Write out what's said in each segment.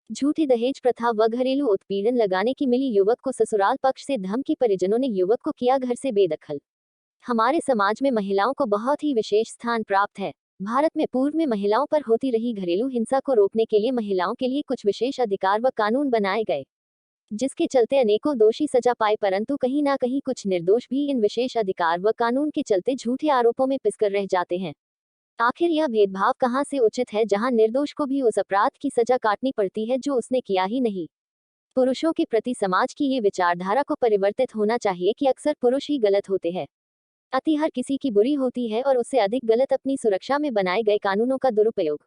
झूठी दहेज प्रथा व घरेलू उत्पीड़न लगाने की मिली युवक को ससुराल पक्ष से धमकी। परिजनों ने युवक को किया घर से बेदखल। हमारे समाज में महिलाओं को बहुत ही विशेष स्थान प्राप्त है। भारत में पूर्व में महिलाओं पर होती रही घरेलू हिंसा को रोकने के लिए महिलाओं के लिए कुछ विशेष अधिकार व कानून बनाए गए, जिसके चलते अनेकों दोषी सजा पाए, परंतु कहीं ना कहीं कुछ निर्दोष भी इन विशेष अधिकार व कानून के चलते झूठे आरोपों में पिसकर रह जाते हैं। आखिर यह भेदभाव कहां से उचित है, जहां निर्दोष को भी उस अपराध की सजा काटनी पड़ती है जो उसने किया ही नहीं। पुरुषों के प्रति समाज की ये विचारधारा को परिवर्तित होना चाहिए कि अक्सर पुरुष ही गलत होते हैं। अति हर किसी की बुरी होती है और उससे अधिक गलत अपनी सुरक्षा में बनाए गए कानूनों का दुरुपयोग।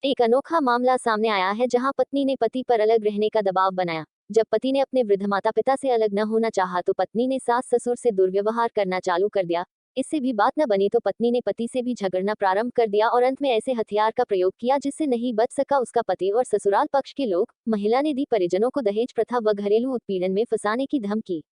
एक अनोखा मामला सामने आया है जहां पत्नी ने पति पर अलग रहने का दबाव बनाया। जब पति ने अपने वृद्ध माता पिता से अलग न होना चाहा तो पत्नी ने सास ससुर से दुर्व्यवहार करना चालू कर दिया। इससे भी बात न बनी तो पत्नी ने पति से भी झगड़ना प्रारंभ कर दिया और अंत में ऐसे हथियार का प्रयोग किया जिससे नहीं बच सका उसका पति और ससुराल पक्ष के लोग। महिला ने दी परिजनों को दहेज प्रथा व घरेलू उत्पीड़न में फंसाने की धमकी।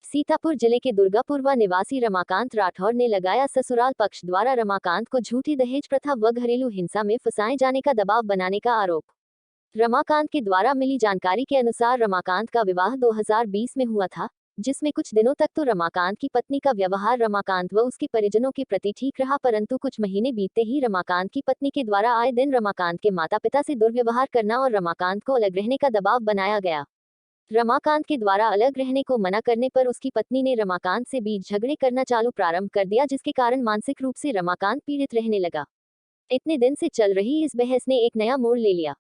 सीतापुर जिले के दुर्गापुरवा निवासी रमाकांत राठौर ने लगाया ससुराल पक्ष द्वारा रमाकांत को झूठी दहेज प्रथा व घरेलू हिंसा में फंसाए जाने का दबाव बनाने का आरोप। रमाकांत के द्वारा मिली जानकारी के अनुसार रमाकांत का विवाह 2020 में हुआ था, जिसमें कुछ दिनों तक तो रमाकांत की पत्नी का व्यवहार रमाकांत व उसके परिजनों के प्रति ठीक रहा, परंतु कुछ महीने बीतते ही रमाकांत की पत्नी के द्वारा आए दिन रमाकांत के माता पिता से दुर्व्यवहार करना और रमाकांत को अलग रहने का दबाव बनाया गया। रमाकांत के द्वारा अलग रहने को मना करने पर उसकी पत्नी ने रमाकांत से बीच झगड़े करना चालू प्रारंभ कर दिया, जिसके कारण मानसिक रूप से रमाकांत पीड़ित रहने लगा। इतने दिन से चल रही इस बहस ने एक नया मोड़ ले लिया।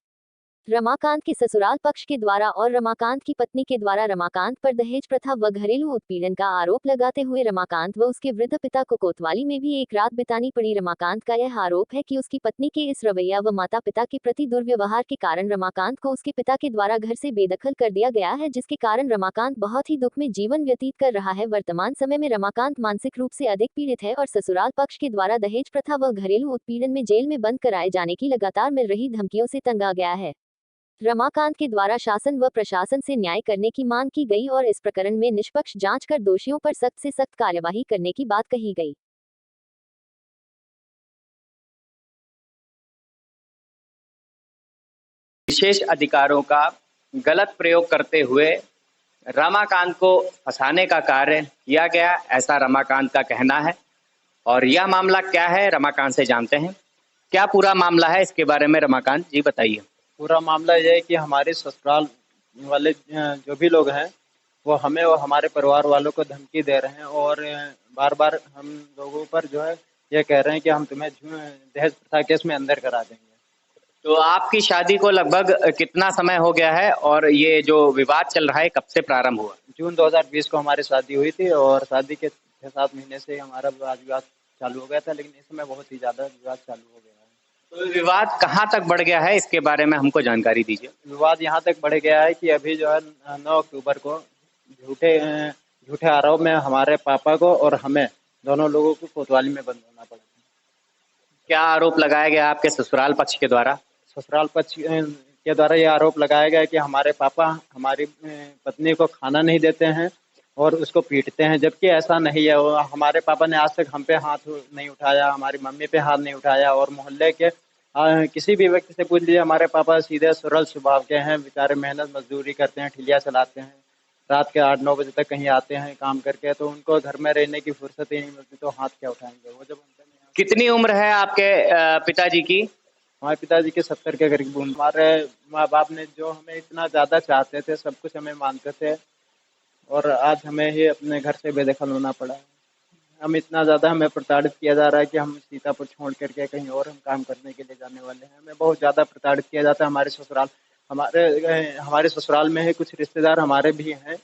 रमाकांत के ससुराल पक्ष के द्वारा और रमाकांत की पत्नी के द्वारा रमाकांत पर दहेज प्रथा व घरेलू उत्पीड़न का आरोप लगाते हुए रमाकांत व उसके वृद्ध पिता को कोतवाली में भी एक रात बितानी पड़ी। रमाकांत का यह आरोप है कि उसकी पत्नी के इस रवैया व माता पिता के प्रति दुर्व्यवहार के कारण रमाकांत को उसके पिता के द्वारा घर से बेदखल कर दिया गया है, जिसके कारण रमाकांत बहुत ही दुख में जीवन व्यतीत कर रहा है। वर्तमान समय में रमाकांत मानसिक रूप से अधिक पीड़ित है और ससुराल पक्ष के द्वारा दहेज प्रथा व घरेलू उत्पीड़न में जेल में बंद कराए जाने की लगातार मिल रही धमकियों से तंग आ गया है। रमाकांत के द्वारा शासन व प्रशासन से न्याय करने की मांग की गई और इस प्रकरण में निष्पक्ष जांच कर दोषियों पर सख्त से सख्त कार्यवाही करने की बात कही गई। विशेष अधिकारों का गलत प्रयोग करते हुए रमाकांत को फंसाने का कार्य किया गया, ऐसा रमाकांत का कहना है। और यह मामला क्या है, रमाकांत से जानते हैं। क्या पूरा मामला है, इसके बारे में रमाकांत जी बताइए। पूरा मामला यह है कि हमारे ससुराल वाले जो भी लोग हैं वो हमें और हमारे परिवार वालों को धमकी दे रहे हैं और बार बार हम लोगों पर जो है ये कह रहे हैं कि हम तुम्हें दहेज प्रथा केस में अंदर करा देंगे। तो आपकी शादी को लगभग कितना समय हो गया है और ये जो विवाद चल रहा है कब से प्रारंभ हुआ? जून 2020 को हमारी शादी हुई थी और शादी के 6-7 महीने से हमारा विवाद चालू हो गया था, लेकिन इस समय बहुत ही ज्यादा विवाद चालू हो गया है। तो विवाद कहाँ तक बढ़ गया है, इसके बारे में हमको जानकारी दीजिए। विवाद यहाँ तक बढ़ गया है कि अभी जो है 9 अक्टूबर को झूठे आरोप में हमारे पापा को और हमें दोनों लोगों को कोतवाली में बंद होना पड़ा। क्या आरोप लगाया गया आपके ससुराल पक्ष के द्वारा? ससुराल पक्ष के द्वारा ये आरोप लगाया गया कि हमारे पापा हमारी पत्नी को खाना नहीं देते हैं और उसको पीटते हैं, जबकि ऐसा नहीं है। हमारे पापा ने आज तक हम पे हाथ नहीं उठाया, हमारी मम्मी पे हाथ नहीं उठाया और मोहल्ले के किसी भी व्यक्ति से पूछ लीजिए, हमारे पापा सीधे सरल स्वभाव के हैं। बेचारे मेहनत मजदूरी करते हैं, ठिलिया चलाते हैं, रात के 8-9 बजे तक कहीं आते हैं काम करके, तो उनको घर में रहने की फुर्सत ही नहीं मिलती, तो हाथ क्या उठाएंगे वो जब। कितनी उम्र है आपके पिताजी की? हमारे पिताजी के 70 के करीब। हमारे माँ बाप ने जो हमें इतना ज़्यादा चाहते थे, सब कुछ हमें मानते थे और आज हमें ही अपने घर से बेदखल होना पड़ा। हम इतना ज़्यादा हमें प्रताड़ित किया जा रहा है कि हम सीतापुर छोड़ करके कहीं और हम काम करने के लिए जाने वाले हैं। हमें बहुत ज़्यादा प्रताड़ित किया जाता है। हमारे ससुराल में ही कुछ रिश्तेदार हमारे भी हैं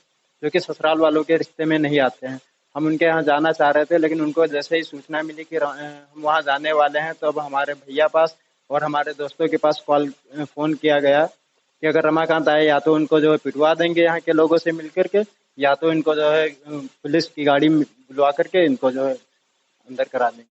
जो कि ससुराल वालों के रिश्ते में नहीं आते हैं। हम उनके यहाँ जाना चाह रहे थे, लेकिन उनको जैसे ही सूचना मिली कि हम वहाँ जाने वाले हैं, तो अब हमारे भैया पास और हमारे दोस्तों के पास फ़ोन किया गया कि अगर रमाकांत आए या तो उनको जो है पिटवा देंगे यहाँ के लोगों से मिल करके, या तो इनको जो है पुलिस की गाड़ी बुलवा करके इनको जो है अंदर करा देंगे।